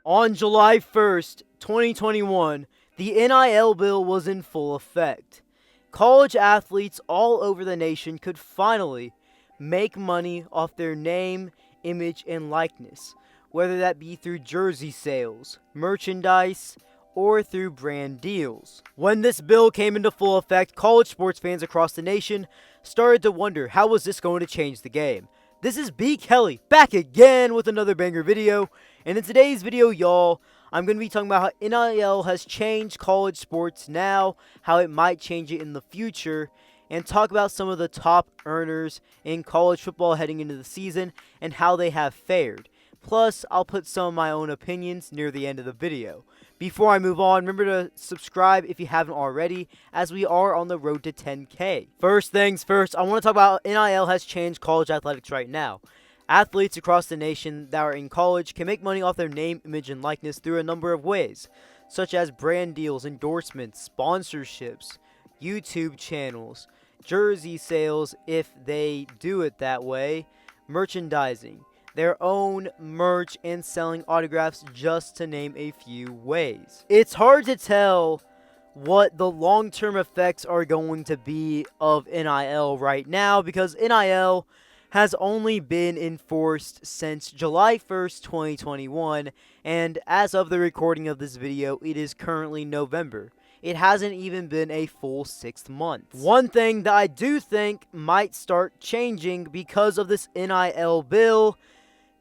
On July 1st, 2021, the NIL bill was in full effect. College athletes all over the nation could finally make money off their name, image, and likeness, whether that be through jersey sales, merchandise, or through brand deals. When this bill came into full effect, college sports fans across the nation started to wonder, how was this going to change the game? This is B. Kelly, back again with another banger video, and in today's video, y'all, I'm going to be talking about how NIL has changed college sports now, how it might change it in the future, and talk about some of the top earners in college football heading into the season and how they have fared. Plus, I'll put some of my own opinions near the end of the video. Before I move on, remember to subscribe if you haven't already, as we are on the road to 10K. First things first, I want to talk about how NIL has changed college athletics right now. Athletes across the nation that are in college can make money off their name, image, and likeness through a number of ways, such as brand deals, endorsements, sponsorships, YouTube channels, jersey sales if they do it that way, merchandising, their own merch, and selling autographs, just to name a few ways. It's hard to tell what the long-term effects are going to be of NIL right now, because NIL has only been enforced since July 1st, 2021, and as of the recording of this video, it is currently November. It hasn't even been a full 6 months. One thing that I do think might start changing because of this NIL bill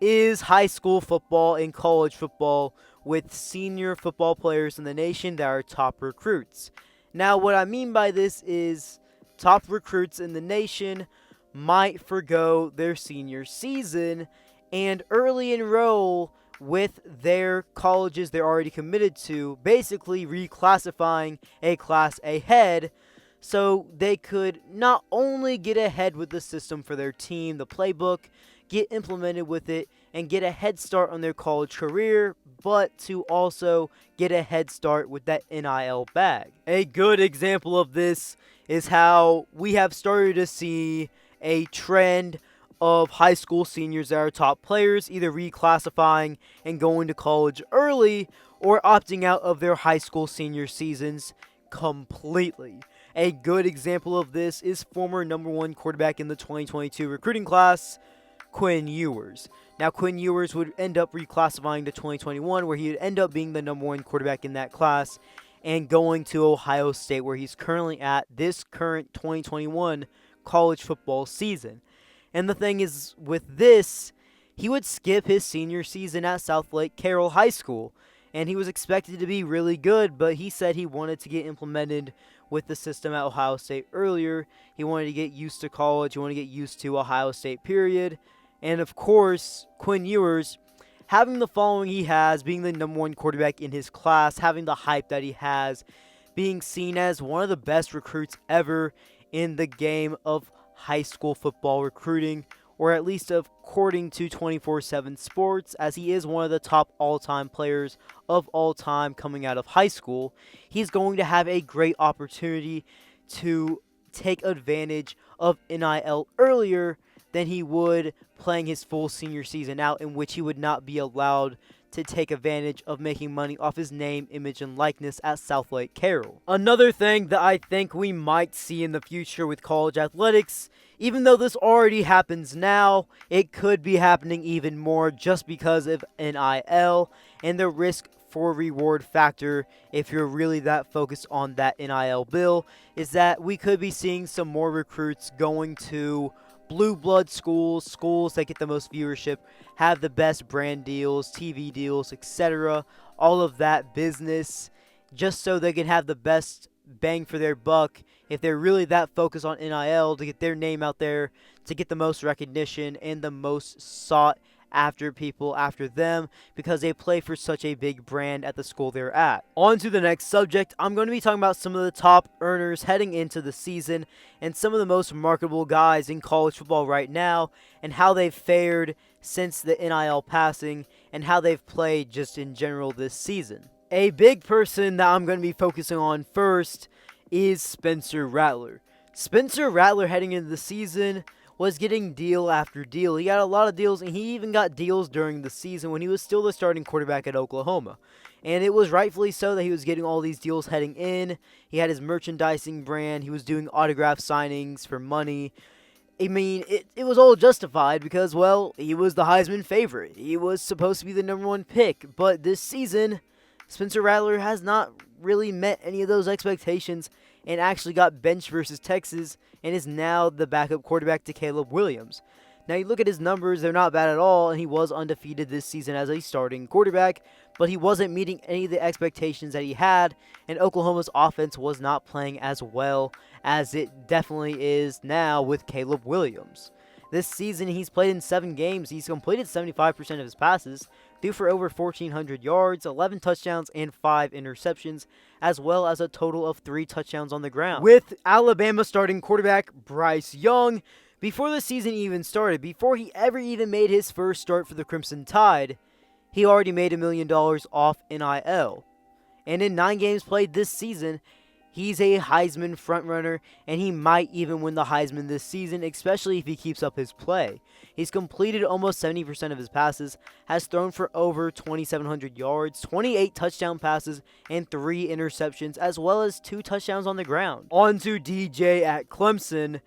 is high school football and college football, with senior football players in the nation that are top recruits. Now, what I mean by this is top recruits in the nation might forgo their senior season and early enroll with their colleges they're already committed to, basically reclassifying a class ahead, so they could not only get ahead with the system for their team, the playbook, get implemented with it, and get a head start on their college career, but to also get a head start with that NIL bag. A good example of this is how we have started to see a trend of high school seniors that are top players either reclassifying and going to college early or opting out of their high school senior seasons completely. A good example of this is former #1 quarterback in the 2022 recruiting class, Quinn Ewers. Now, Quinn Ewers would end up reclassifying to 2021, where he would end up being the #1 quarterback in that class and going to Ohio State, where he's currently at this current 2021 college football season. And the thing is, with this, he would skip his senior season at South Lake Carroll High School, and he was expected to be really good, but he said he wanted to get implemented with the system at Ohio State earlier. He wanted to get used to college, he wanted to get used to Ohio State, period. And of course, Quinn Ewers, having the following he has, being the #1 quarterback in his class, having the hype that he has, being seen as one of the best recruits ever in the game of high school football recruiting, or at least according to 24/7 Sports, as he is one of the top all-time players of all time coming out of high school, he's going to have a great opportunity to take advantage of NIL earlier than he would playing his full senior season out, in which he would not be allowed to take advantage of making money off his name, image, and likeness at South Lake Carroll. Another thing that I think we might see in the future with college athletics, even though this already happens now, it could be happening even more just because of NIL and the risk for reward factor. If you're really that focused on that NIL bill, is that we could be seeing some more recruits going to blue blood schools that get the most viewership, have the best brand deals, TV deals, etc. All of that business, just so they can have the best bang for their buck. If they're really that focused on NIL, to get their name out there, to get the most recognition and the most sought after people after them, because they play for such a big brand at the school they're at. On to the next subject, I'm going to be talking about some of the top earners heading into the season and some of the most marketable guys in college football right now, and how they've fared since the NIL passing and how they've played just in general this season. A big person that I'm going to be focusing on first is Spencer Rattler. Spencer Rattler heading into the season was getting deal after deal. He got a lot of deals, and he even got deals during the season when he was still the starting quarterback at Oklahoma. And it was rightfully so that he was getting all these deals heading in. He had his merchandising brand. He was doing autograph signings for money. I mean, it was all justified because, well, he was the Heisman favorite. He was supposed to be the #1 pick. But this season, Spencer Rattler has not really met any of those expectations and actually got benched versus Texas and is now the backup quarterback to Caleb Williams. Now, you look at his numbers, they're not bad at all, and he was undefeated this season as a starting quarterback, but he wasn't meeting any of the expectations that he had, and Oklahoma's offense was not playing as well as it definitely is now with Caleb Williams. This season, he's played in 7 games. He's completed 75% of his passes, threw for over 1,400 yards, 11 touchdowns, and 5 interceptions, as well as a total of 3 touchdowns on the ground. With Alabama starting quarterback Bryce Young, before the season even started, before he ever even made his first start for the Crimson Tide, he already made $1 million off NIL. And in 9 games played this season, he's a Heisman frontrunner, and he might even win the Heisman this season, especially if he keeps up his play. He's completed almost 70% of his passes, has thrown for over 2,700 yards, 28 touchdown passes, and 3 interceptions, as well as 2 touchdowns on the ground. On to DJ at Clemson.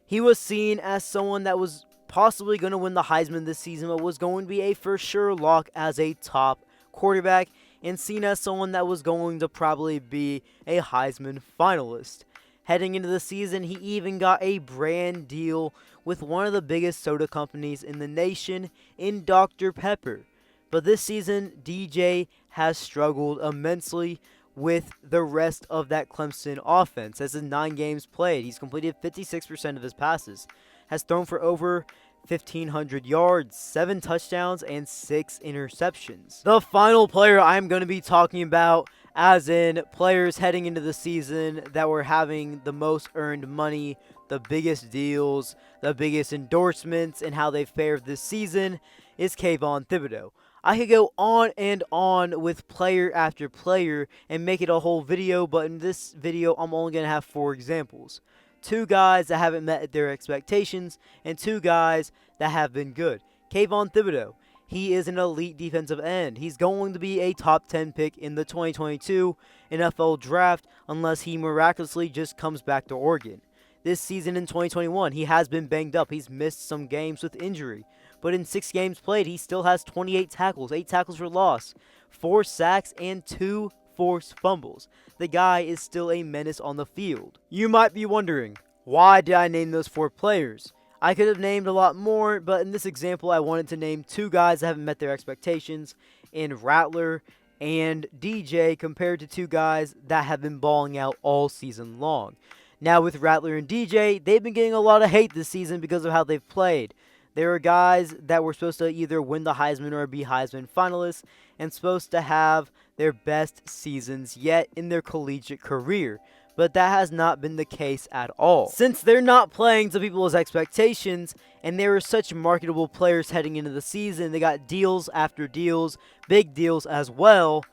He was seen as someone that was possibly going to win the Heisman this season, but was going to be a for sure lock as a top quarterback, and seen as someone that was going to probably be a Heisman finalist. Heading into the season, he even got a brand deal with one of the biggest soda companies in the nation in Dr. Pepper. But this season, DJ has struggled immensely with the rest of that Clemson offense. As in 9 games played, he's completed 56% of his passes, has thrown for over 1,500 yards, 7 touchdowns, and 6 interceptions. The final player I'm going to be talking about, as in players heading into the season that were having the most earned money, the biggest deals, the biggest endorsements, and how they fared this season, is Kayvon Thibodeau. I could go on and on with player after player and make it a whole video, but in this video, I'm only going to have 4 examples. 2 guys that haven't met their expectations, and 2 guys that have been good. Kayvon Thibodeau, he is an elite defensive end. He's going to be a top 10 pick in the 2022 NFL Draft unless he miraculously just comes back to Oregon. This season in 2021, he has been banged up. He's missed some games with injury. But in 6 games played, he still has 28 tackles, 8 tackles for loss, 4 sacks, and 2 forced fumbles. The guy is still a menace on the field. You might be wondering, why did I name those 4 players? I could have named a lot more, but in this example, I wanted to name 2 guys that haven't met their expectations in Rattler and DJ compared to 2 guys that have been balling out all season long. Now with Rattler and DJ, they've been getting a lot of hate this season because of how they've played. There are guys that were supposed to either win the Heisman or be Heisman finalists and supposed to have their best seasons yet in their collegiate career. But that has not been the case at all. Since they're not playing to people's expectations, and they were such marketable players heading into the season, they got deals after deals, big deals as well,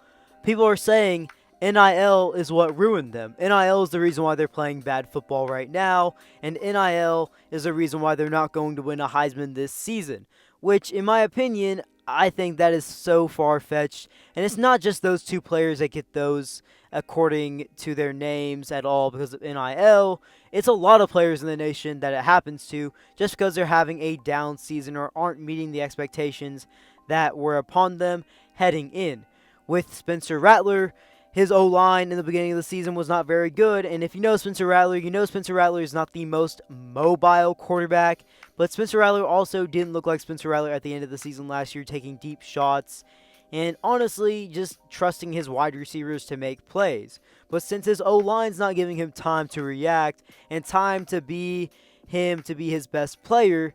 people are saying NIL is what ruined them. NIL is the reason why they're playing bad football right now, and NIL is the reason why they're not going to win a Heisman this season, which, in my opinion, I think that is so far-fetched. And it's not just those 2 players that get those according to their names at all because of NIL. It's a lot of players in the nation that it happens to just because they're having a down season or aren't meeting the expectations that were upon them heading in. With Spencer Rattler, his O-line in the beginning of the season was not very good, and if you know Spencer Rattler, you know Spencer Rattler is not the most mobile quarterback, but Spencer Rattler also didn't look like Spencer Rattler at the end of the season last year, taking deep shots, and honestly, just trusting his wide receivers to make plays. But since his O-line's not giving him time to react, and time to be him to be his best player,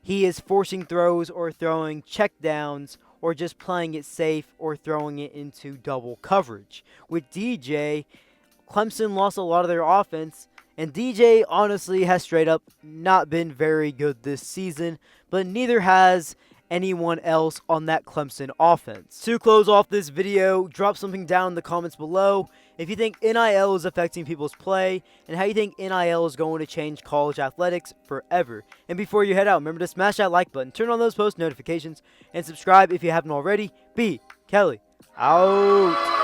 he is forcing throws or throwing checkdowns, or just playing it safe or throwing it into double coverage. With DJ, Clemson lost a lot of their offense, and DJ honestly has straight up not been very good this season, but neither has anyone else on that Clemson offense. To close off this video, drop something down in the comments below. if you think NIL is affecting people's play, and how you think NIL is going to change college athletics forever. And before you head out, remember to smash that like button, turn on those post notifications, and subscribe if you haven't already. B. Kelly, out.